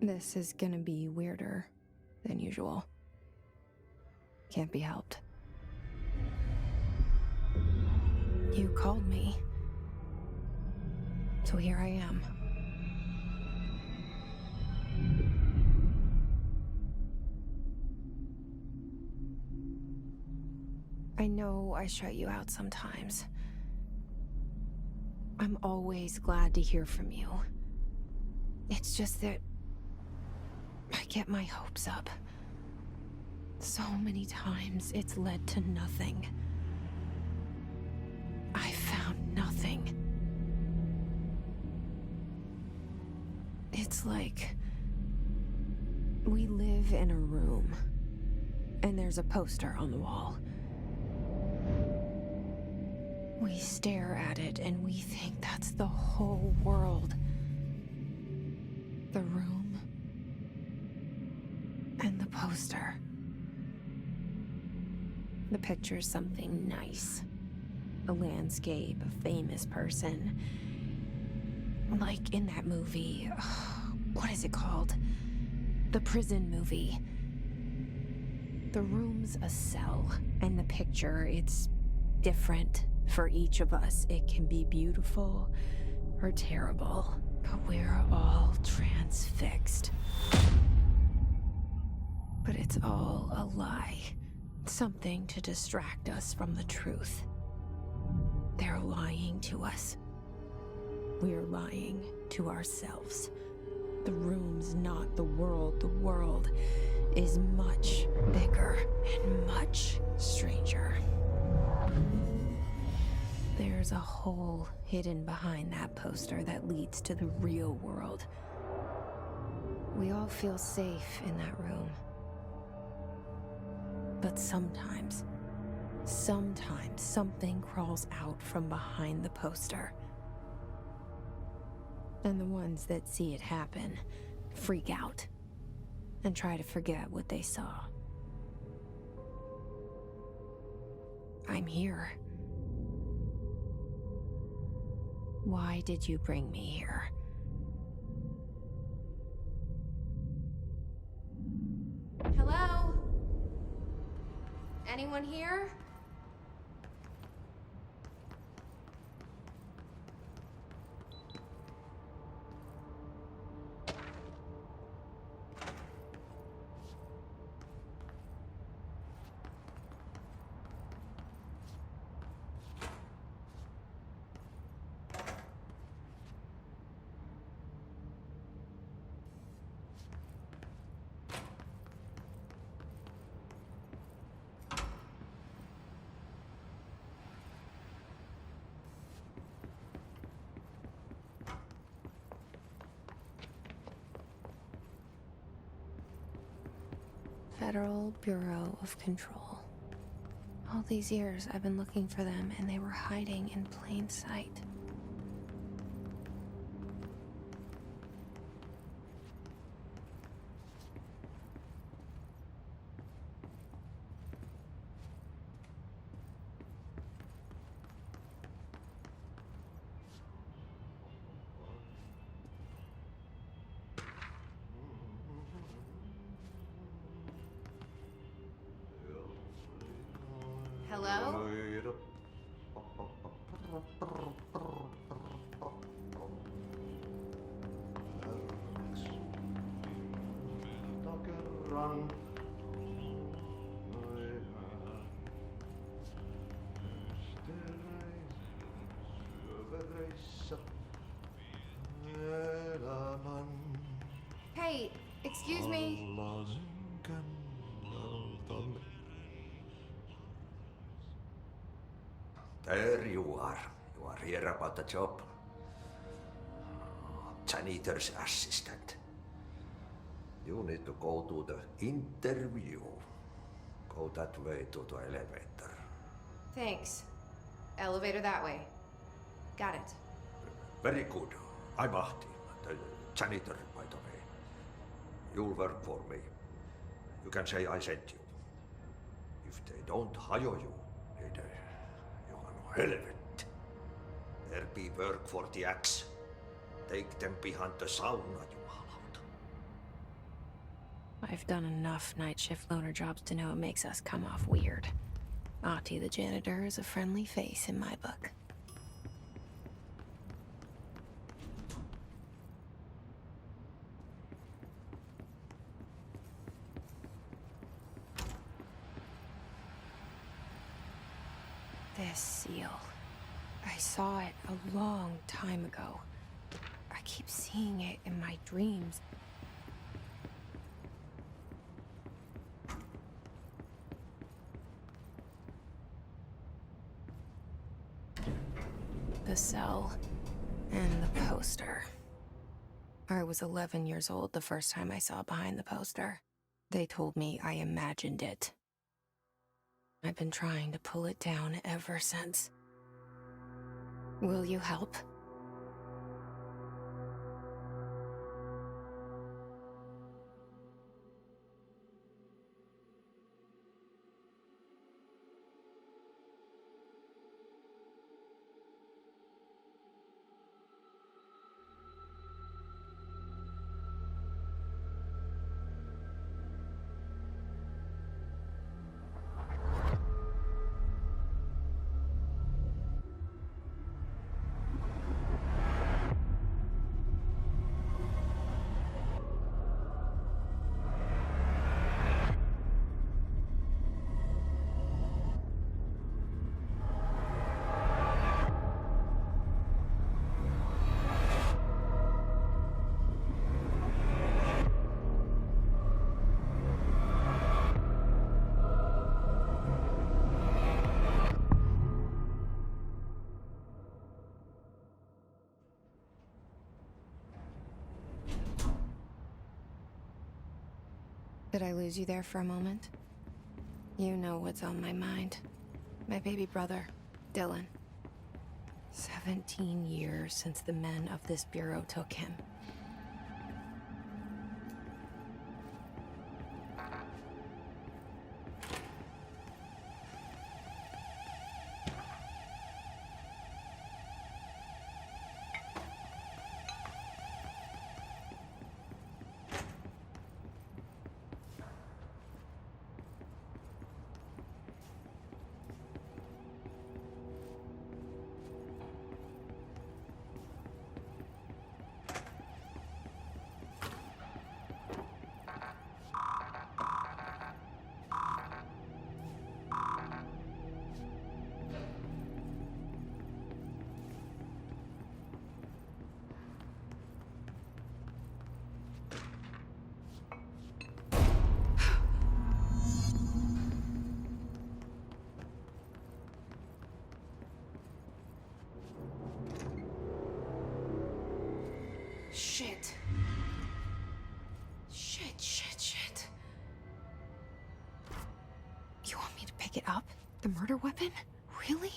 This is gonna be weirder than usual. Can't be helped. You called me. So here I am. I know I shut you out sometimes. I'm always glad to hear from you. It's just that I get my hopes up. So many times it's led to nothing. I found nothing. It's like we live in a room, and there's a poster on the wall. We stare at it and we think that's the whole world. The room and the poster. The picture's something nice. A landscape, a famous person. Like in that movie, what is it called? The prison movie. The room's a cell, and the picture, it's different for each of us. It can be beautiful or terrible, but we're all transfixed. But it's all a lie. Something to distract us from the truth. They're lying to us. We're lying to ourselves. The room's not the world. The world is much bigger and much stranger. There's a hole hidden behind that poster that leads to the real world. We all feel safe in that room. But sometimes something crawls out from behind the poster. And the ones that see it happen freak out and try to forget what they saw. I'm here. Why did you bring me here? Hello? Anyone here? Federal Bureau of Control. All these years I've been looking for them, and they were hiding in plain sight. Hello? Hey, excuse me. There you are. You are here about the job. Janitor's assistant. You need to go to the interview. Go that way to the elevator. Thanks. Elevator that way. Got it. Very good. I'm Ahti, the janitor, by the way. You'll work for me. You can say I sent you. If they don't hire you, niin Johan helvet. There be work for the axe. Take them behind the sauna, jumalauta. I've done enough night shift loner jobs to know it makes us come off weird. Ahti the janitor is a friendly face in my book. This seal. I saw it a long time ago. I keep seeing it in my dreams. The cell and the poster. I was 11 years old the first time I saw behind the poster. They told me I imagined it. I've been trying to pull it down ever since. Will you help? Did I lose you there for a moment? You know what's on my mind. My baby brother, Dylan. 17 years since the men of this bureau took him. Shit. Shit. You want me to pick it up? The murder weapon? Really?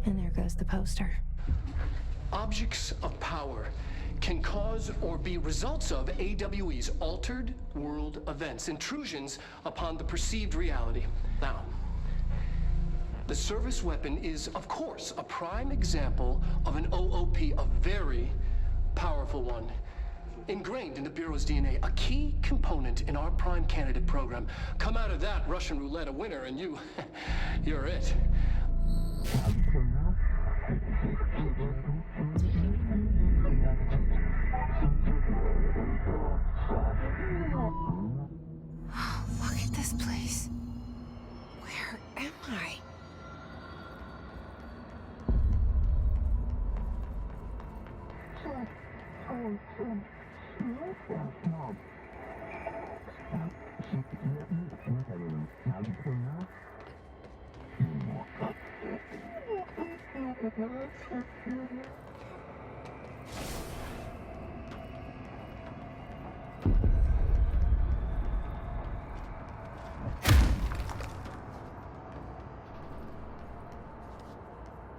And there goes the poster. Objects of power can cause or be results of AWE's altered world events, intrusions upon the perceived reality. Now, the service weapon is, of course, a prime example of an OOP, a very powerful one. Ingrained in the Bureau's DNA, a key component in our prime candidate program. Come out of that Russian roulette a winner and you're it. Look at this place. Where am I?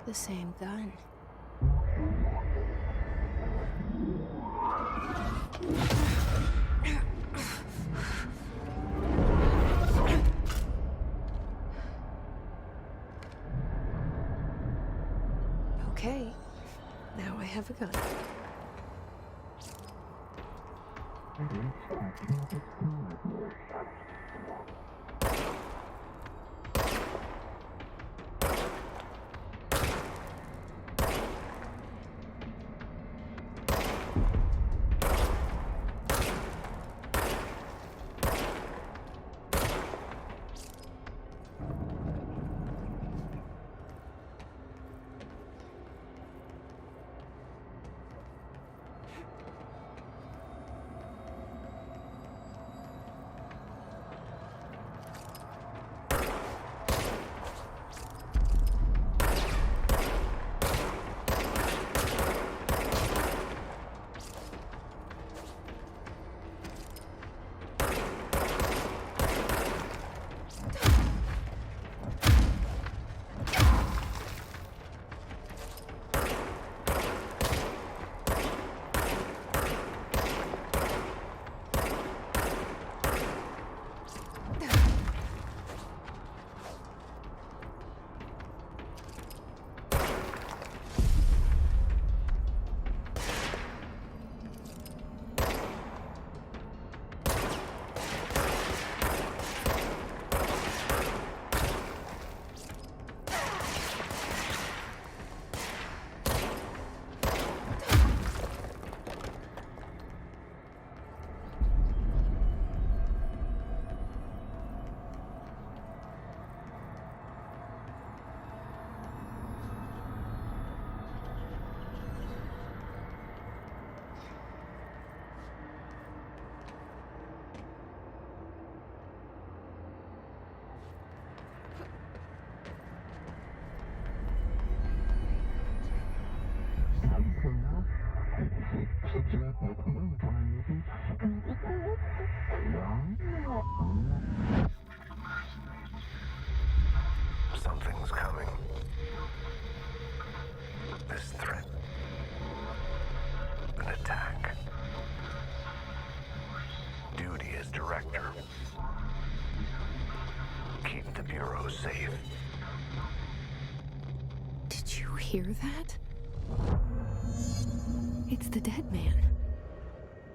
The same gun. Okay, now I have a gun. Something's coming. This threat. An attack. Duty as director. Keep the Bureau safe. Did you hear that? It's the dead man.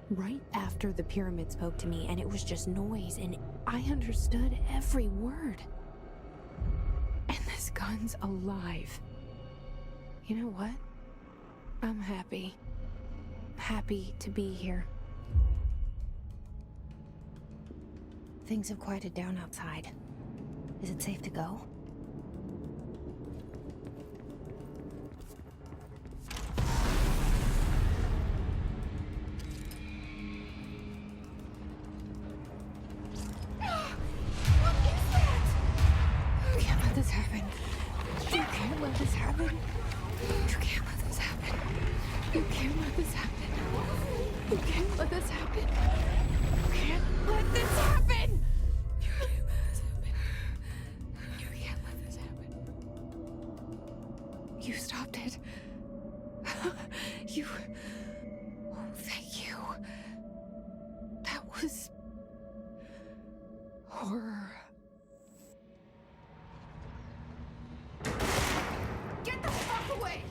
Right after the pyramid spoke to me, and it was just noise, and I understood every word. And this gun's alive. You know what? I'm happy. Happy to be here. Things have quieted down outside. Is it safe to go? You stopped it. You... Oh, thank you. That was... horror. Get the fuck away!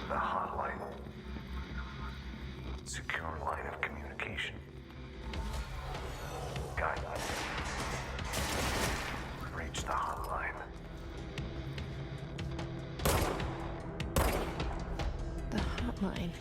The hotline. Secure line of communication. Guidelines. Reach the hotline. The hotline.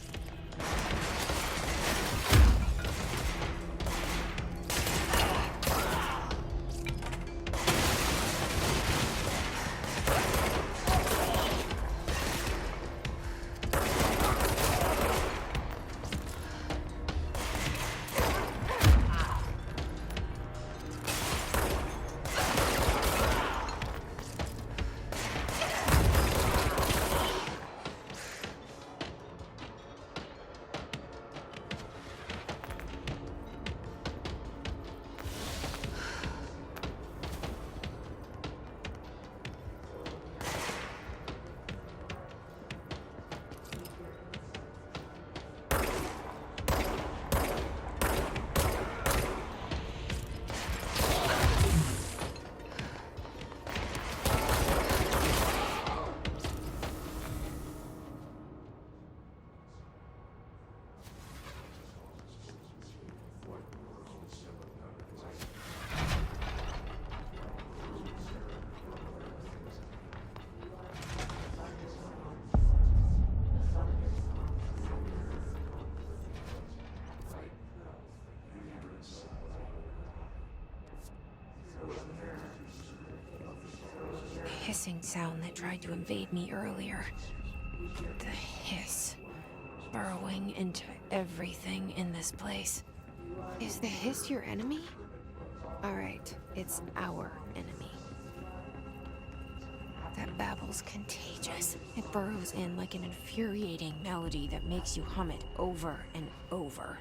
hissing sound that tried to invade me earlier. The hiss. Burrowing into everything in this place. Is the hiss your enemy? Alright, it's our enemy. That babble's contagious. It burrows in like an infuriating melody that makes you hum it over and over.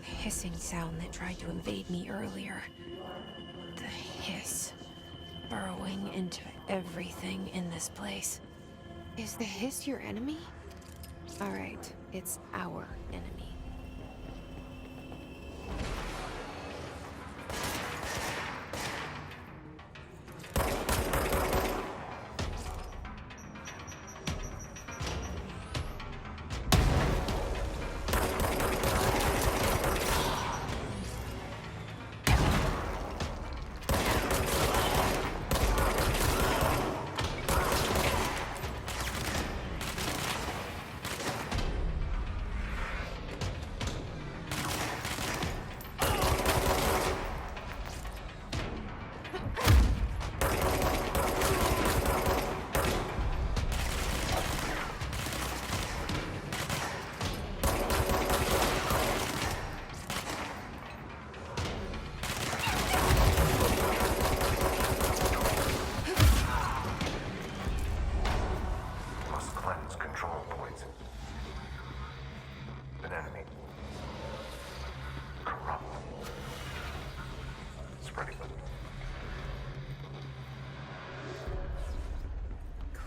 The hissing sound that tried to invade me earlier. The hiss. Burrowing into everything in this place. Is the hiss your enemy? Alright, it's our enemy.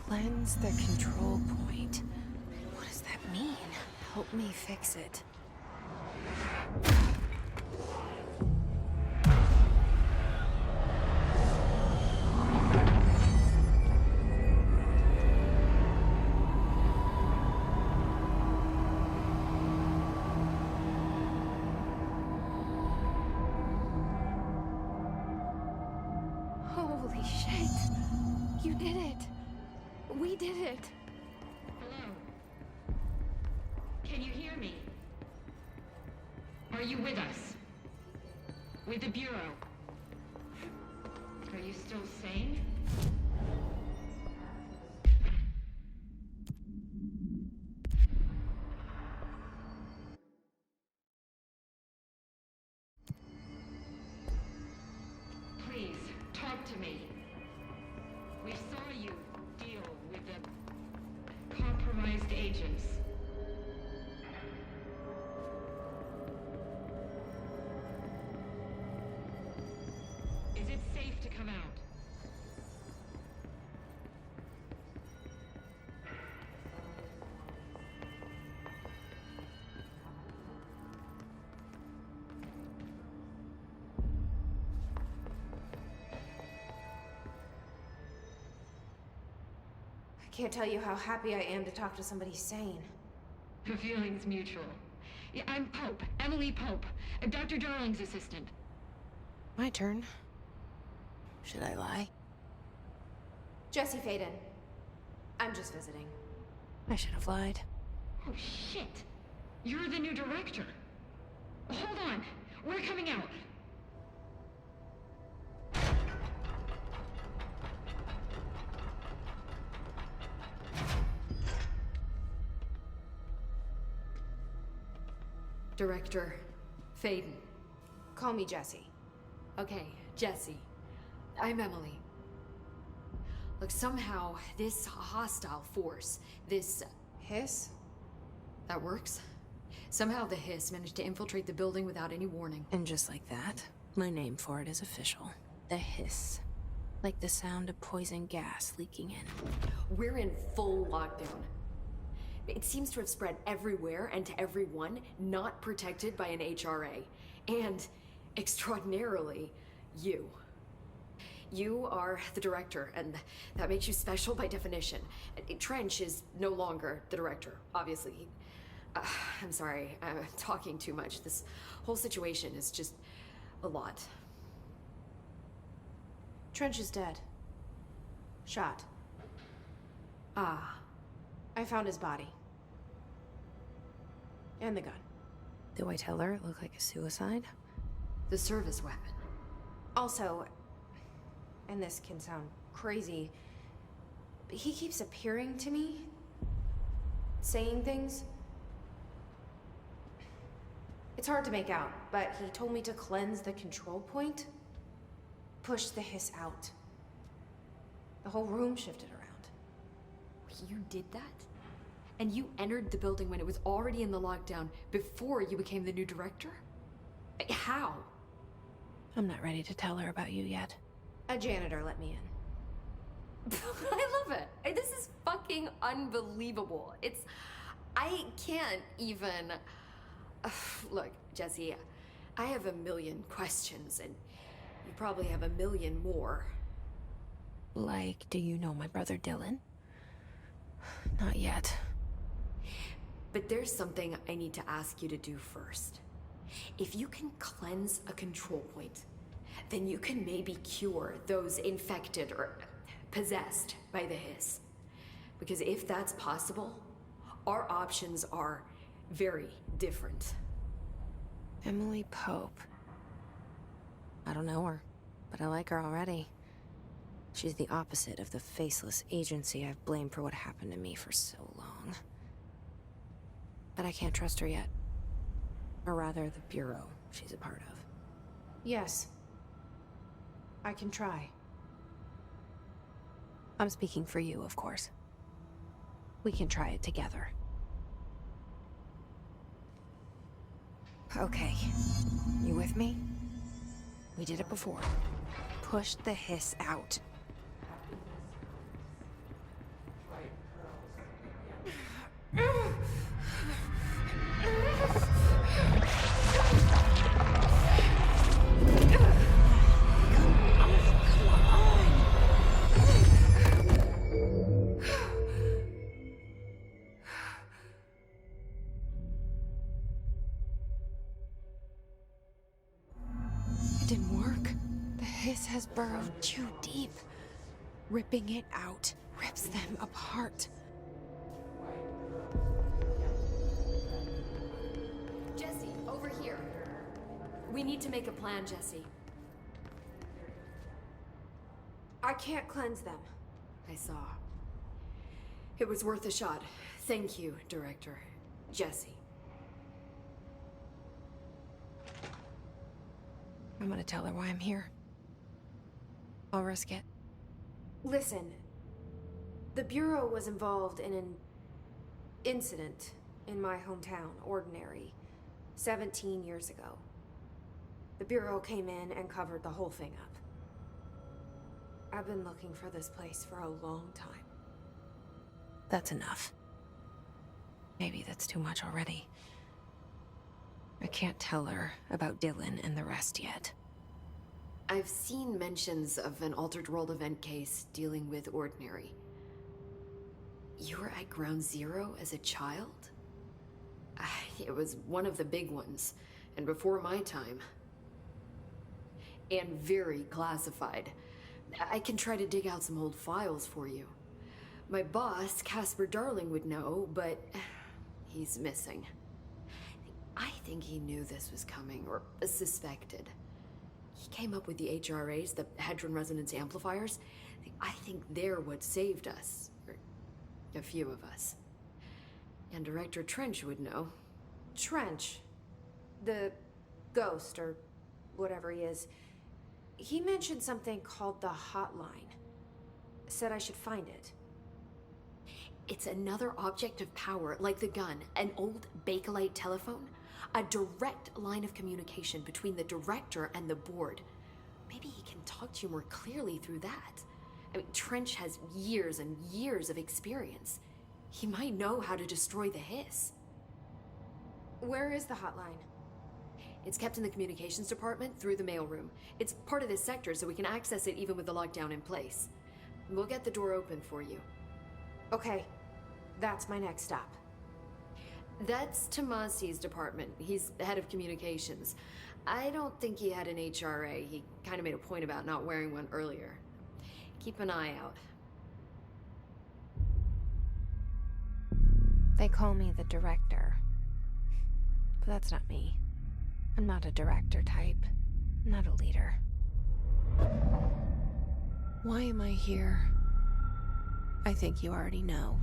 Cleanse the control point. What does that mean? Help me fix it. Holy shit! You did it! We did it! Hello? Can you hear me? Are you with us? With the Bureau? Are you still sane? Please, talk to me. We saw you deal with the compromised agents. Is it safe to come out? I can't tell you how happy I am to talk to somebody sane. The feeling's mutual. Yeah, I'm Pope, Emily Pope, Dr. Darling's assistant. My turn. Should I lie? Jesse Faden. I'm just visiting. I should have lied. Oh, shit. You're the new director. Hold on. We're coming out. Director Faden. Call me Jesse. Okay, Jesse. I'm Emily. Look, somehow this hostile force, this... Hiss? That works? Somehow the hiss managed to infiltrate the building without any warning. And just like that, my name for it is official. The hiss. Like the sound of poison gas leaking in. We're in full lockdown. It seems to have spread everywhere and to everyone not protected by an HRA. And, extraordinarily, you. You are the director, and that makes you special by definition. Trench is no longer the director, obviously. I'm sorry, I'm talking too much. This whole situation is just a lot. Trench is dead. Shot. Ah. I found his body. And the gun. Do I tell her it looked like a suicide? The service weapon. Also, and this can sound crazy, but he keeps appearing to me, saying things. It's hard to make out, but he told me to cleanse the control point, push the hiss out. The whole room shifted around. You did that? And you entered the building when it was already in the lockdown before you became the new director? How? I'm not ready to tell her about you yet. A janitor let me in. I love it. This is fucking unbelievable. I can't even... Look, Jesse, I have a million questions, and you probably have a million more. Like, do you know my brother Dylan? Not yet. But there's something I need to ask you to do first. If you can cleanse a control point, then you can maybe cure those infected or possessed by the hiss. Because if that's possible, our options are very different. Emily Pope. I don't know her, but I like her already. She's the opposite of the faceless agency I've blamed for what happened to me for so long. But I can't trust her yet. Or rather, the Bureau she's a part of. Yes. I can try. I'm speaking for you, of course. We can try it together. Okay. You with me? We did it before. Push the hiss out. It didn't work. The hiss has burrowed too deep. Ripping it out rips them apart. Jesse, over here. We need to make a plan, Jesse. I can't cleanse them. I saw. It was worth a shot. Thank you, Director. Jesse. I'm gonna tell her why I'm here. I'll risk it. Listen. The Bureau was involved in an incident in my hometown, Ordinary, 17 years ago. The Bureau came in and covered the whole thing up. I've been looking for this place for a long time. That's enough. Maybe that's too much already. I can't tell her about Dylan and the rest yet. I've seen mentions of an Altered World event case dealing with Ordinary. You were at Ground Zero as a child? It was one of the big ones, and before my time. And very classified. I can try to dig out some old files for you. My boss, Casper Darling, would know, but he's missing. I think he knew this was coming, or suspected. He came up with the HRAs, the Hadron Resonance Amplifiers. I think they're what saved us. Or a few of us. And Director Trench would know. Trench. The ghost, or whatever he is. He mentioned something called the hotline. Said I should find it. It's another object of power, like the gun, an old Bakelite telephone. A direct line of communication between the director and the board. Maybe he can talk to you more clearly through that. I mean, Trench has years and years of experience. He might know how to destroy the hiss. Where is the hotline? It's kept in the communications department through the mailroom. It's part of this sector, so we can access it even with the lockdown in place. We'll get the door open for you. Okay, that's my next stop. That's Tomasi's department. He's the head of communications. I don't think he had an HRA. He kind of made a point about not wearing one earlier. Keep an eye out. They call me the director. But that's not me. I'm not a director type. I'm not a leader. Why am I here? I think you already know.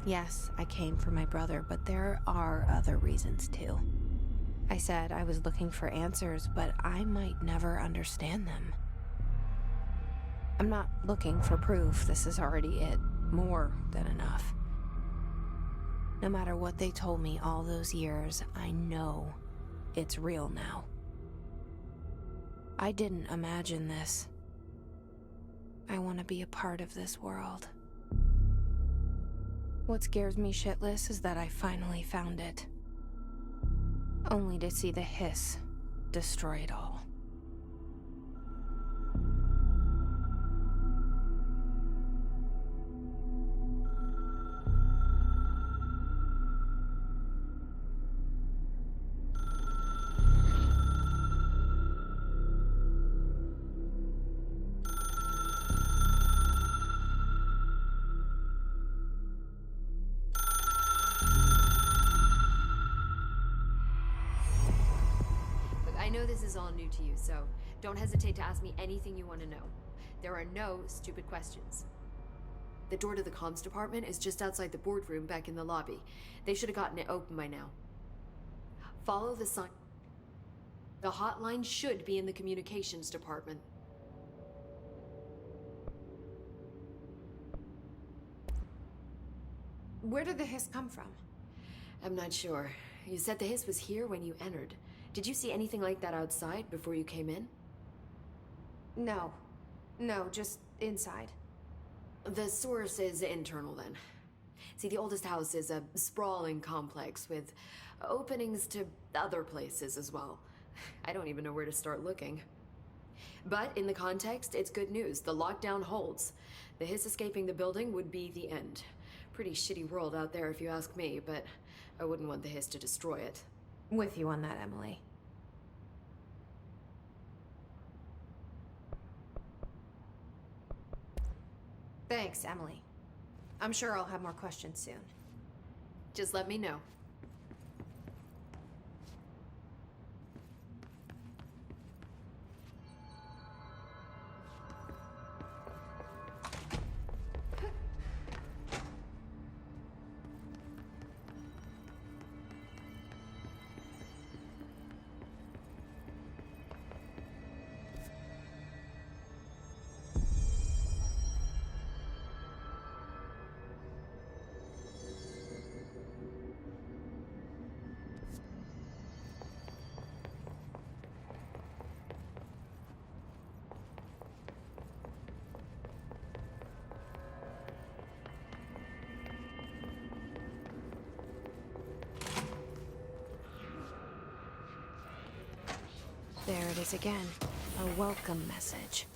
Yes, I came for my brother, but there are other reasons too. I said I was looking for answers, but I might never understand them. I'm not looking for proof. This is already it. More than enough. No matter what they told me all those years, I know it's real now. I didn't imagine this. I want to be a part of this world. What scares me shitless is that I finally found it. Only to see the hiss destroy it all. I know this is all new to you, so don't hesitate to ask me anything you want to know. There are no stupid questions. The door to the comms department is just outside the boardroom back in the lobby. They should have gotten it open by now. Follow the sign. The hotline should be in the communications department. Where did the hiss come from? I'm not sure. You said the hiss was here when you entered. Did you see anything like that outside before you came in? No. No, just inside. The source is internal then. See, the oldest house is a sprawling complex with openings to other places as well. I don't even know where to start looking. But in the context, it's good news. The lockdown holds. The hiss escaping the building would be the end. Pretty shitty world out there if you ask me, but I wouldn't want the hiss to destroy it. With you on that, Emily. Thanks, Emily. I'm sure I'll have more questions soon. Just let me know. There it is again. A welcome message.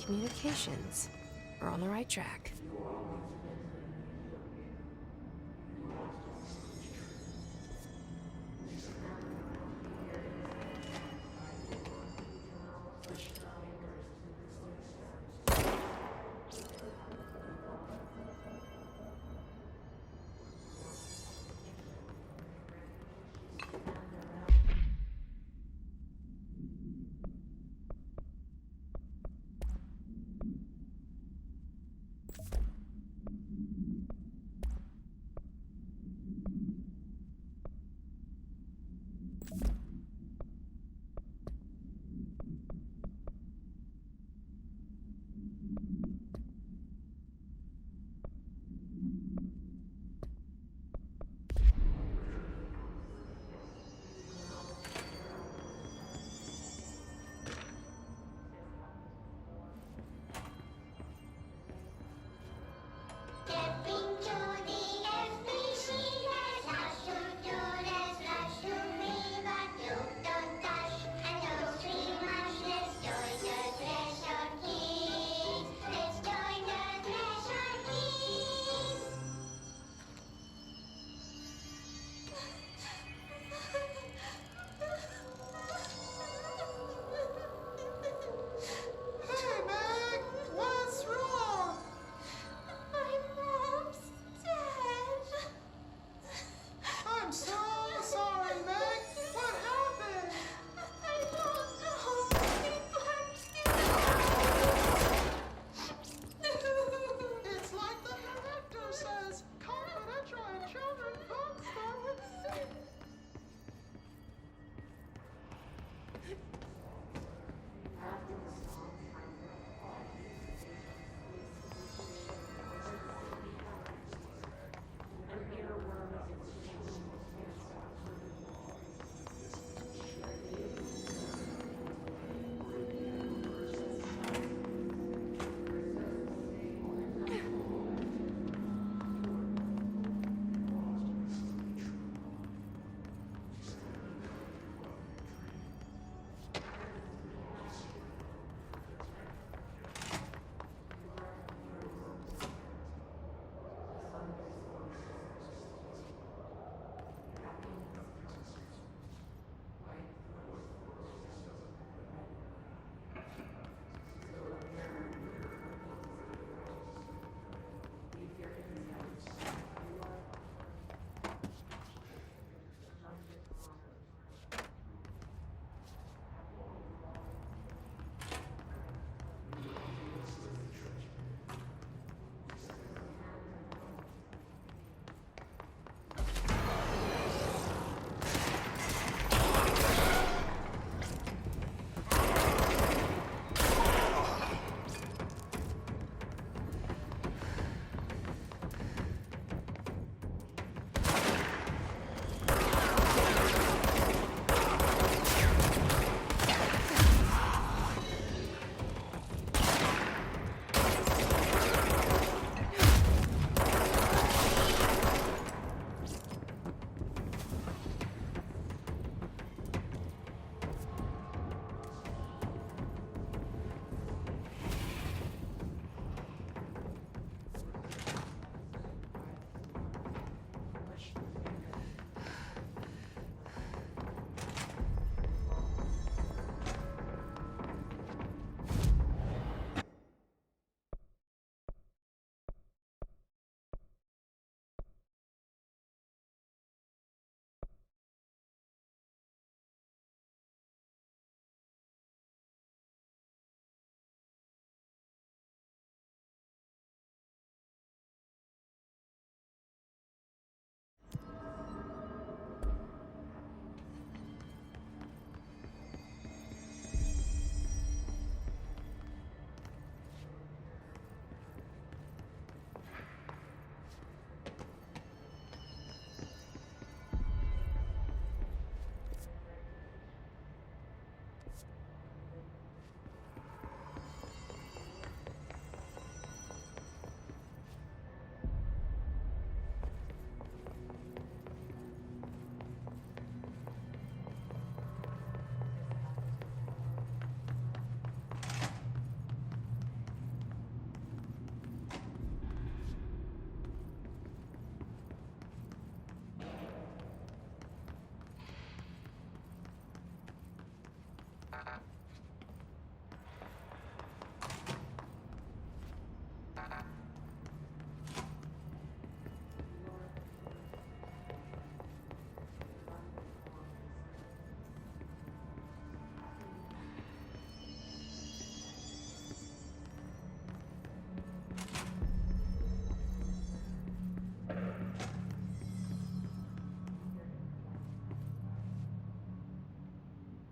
Communications. We're on the right track.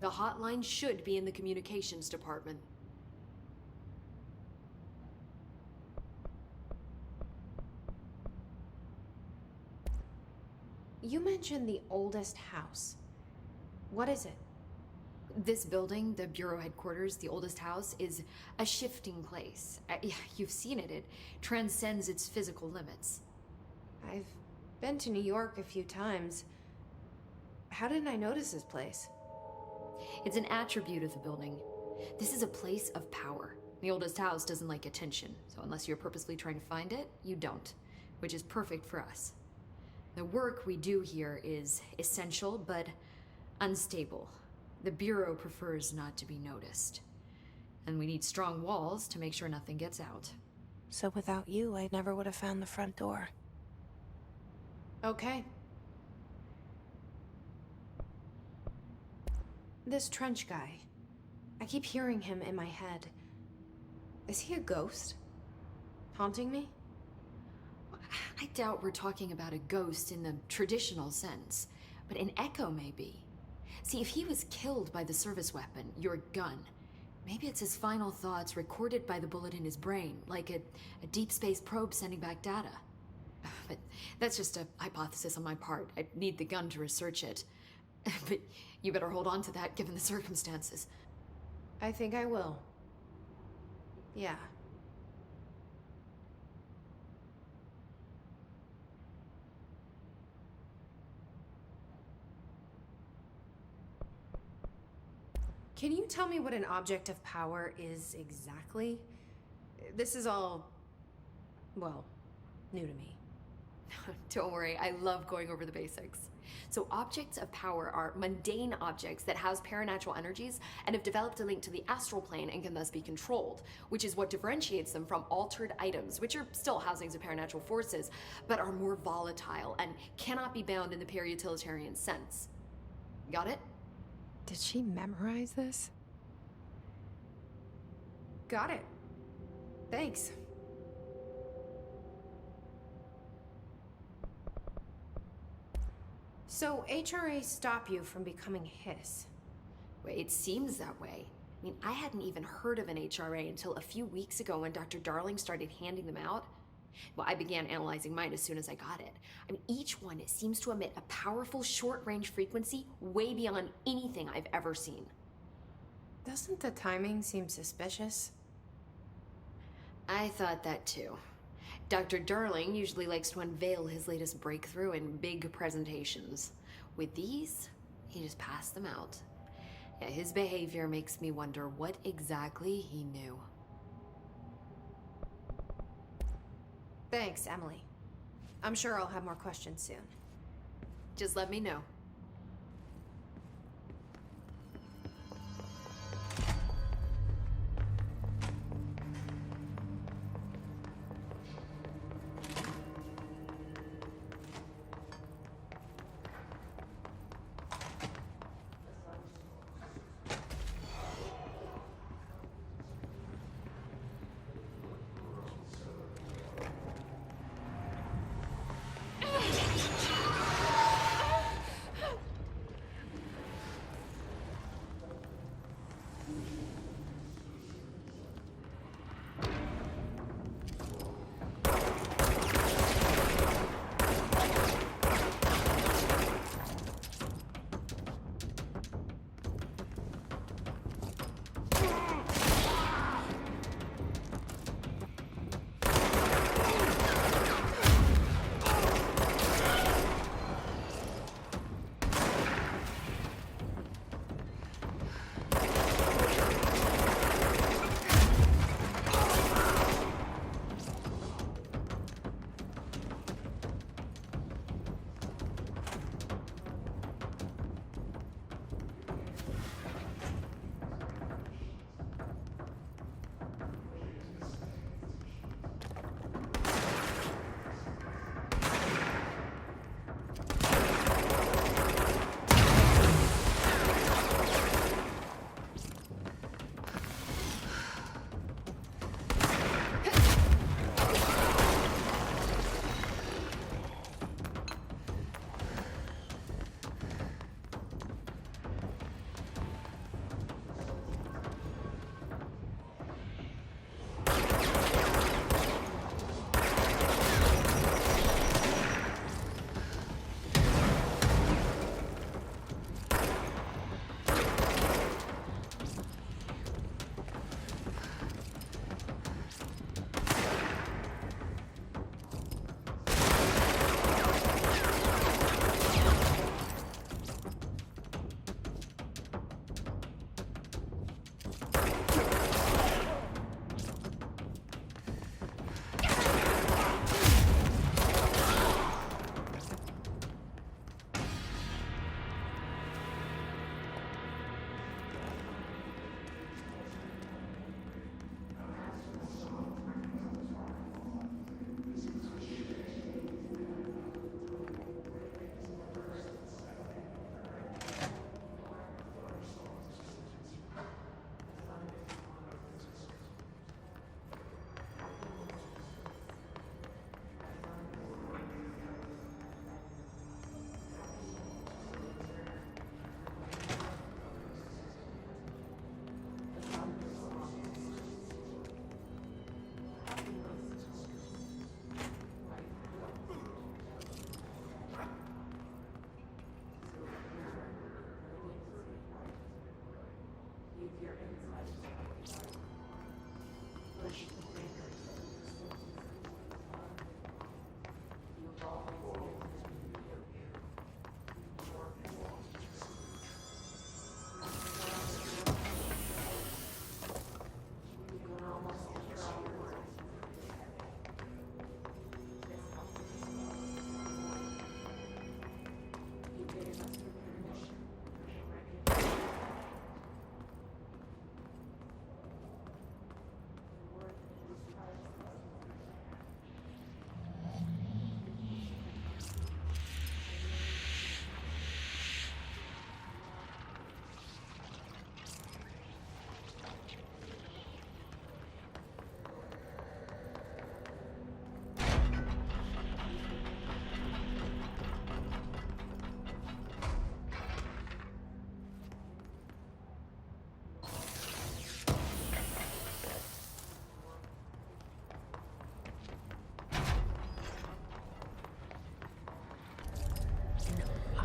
The hotline should be in the communications department. You mentioned the oldest house. What is it? This building, the Bureau headquarters, the oldest house, is a shifting place. Yeah, you've seen it. It transcends its physical limits. I've been to New York a few times. How didn't I notice this place? It's an attribute of the building. This is a place of power. The oldest house doesn't like attention, so unless you're purposely trying to find it, you don't, which is perfect for us. The work we do here is essential, but unstable. The Bureau prefers not to be noticed. And we need strong walls to make sure nothing gets out. So without you, I never would have found the front door. Okay. This trench guy. I keep hearing him in my head. Is he a ghost? Haunting me? I doubt we're talking about a ghost in the traditional sense, but an echo maybe. See, if he was killed by the service weapon, your gun, maybe it's his final thoughts recorded by the bullet in his brain, like a deep space probe sending back data. But that's just a hypothesis on my part. I need the gun to research it. But you better hold on to that given the circumstances. I think I will. Yeah. Can you tell me what an object of power is exactly? This is all, well, new to me. Don't worry, I love going over the basics. So objects of power are mundane objects that house paranatural energies and have developed a link to the astral plane and can thus be controlled, which is what differentiates them from altered items, which are still housings of paranatural forces, but are more volatile and cannot be bound in the peri-utilitarian sense. Got it? Did she memorize this? Got it. Thanks. So HRA stop you from becoming Hiss? Well, it seems that way. I mean, I hadn't even heard of an HRA until a few weeks ago when Dr. Darling started handing them out. Well, I began analyzing mine as soon as I got it. I mean, each one seems to emit a powerful short-range frequency way beyond anything I've ever seen. Doesn't the timing seem suspicious? I thought that too. Dr. Darling usually likes to unveil his latest breakthrough in big presentations. With these, he just passed them out. Yeah, his behavior makes me wonder what exactly he knew. Thanks, Emily. I'm sure I'll have more questions soon. Just let me know.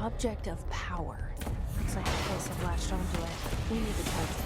object of power. Looks like the police have latched onto it. We need to touch it.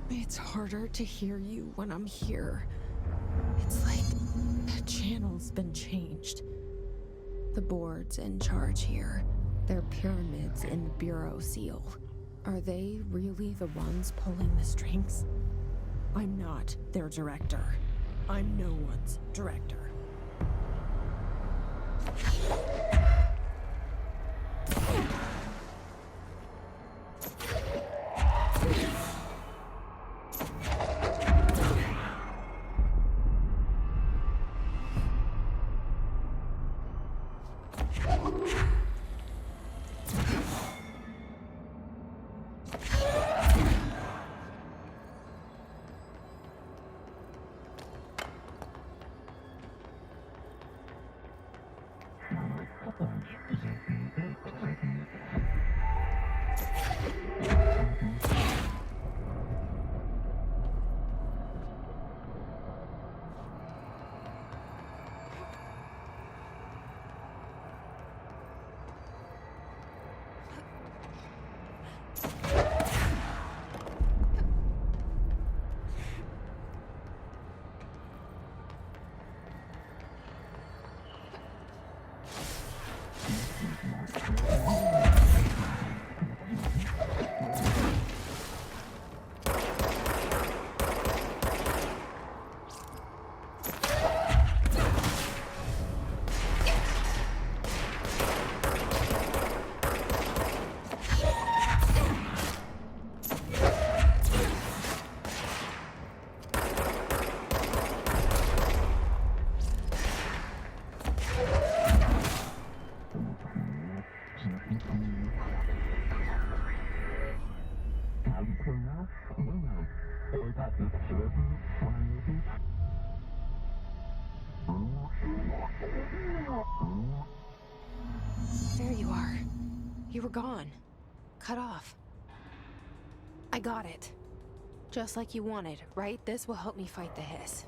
It's harder to hear you when I'm here. It's like the channel's been changed. The board's in charge here. They're pyramids in the Bureau seal. Are they really the ones pulling the strings? I'm not their director. I'm no one's director. There you are. You were gone. Cut off. I got it. Just like you wanted, right? This will help me fight the hiss.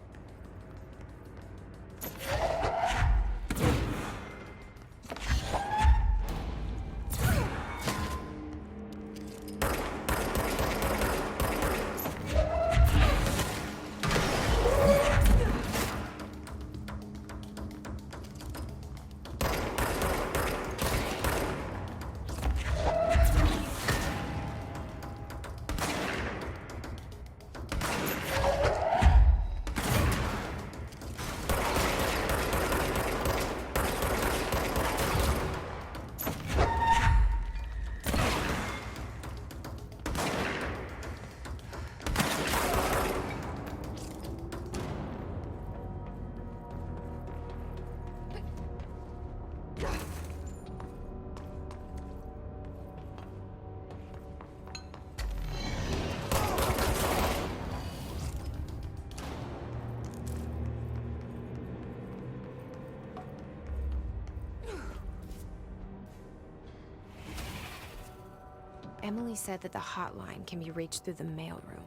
Emily said that the hotline can be reached through the mailroom.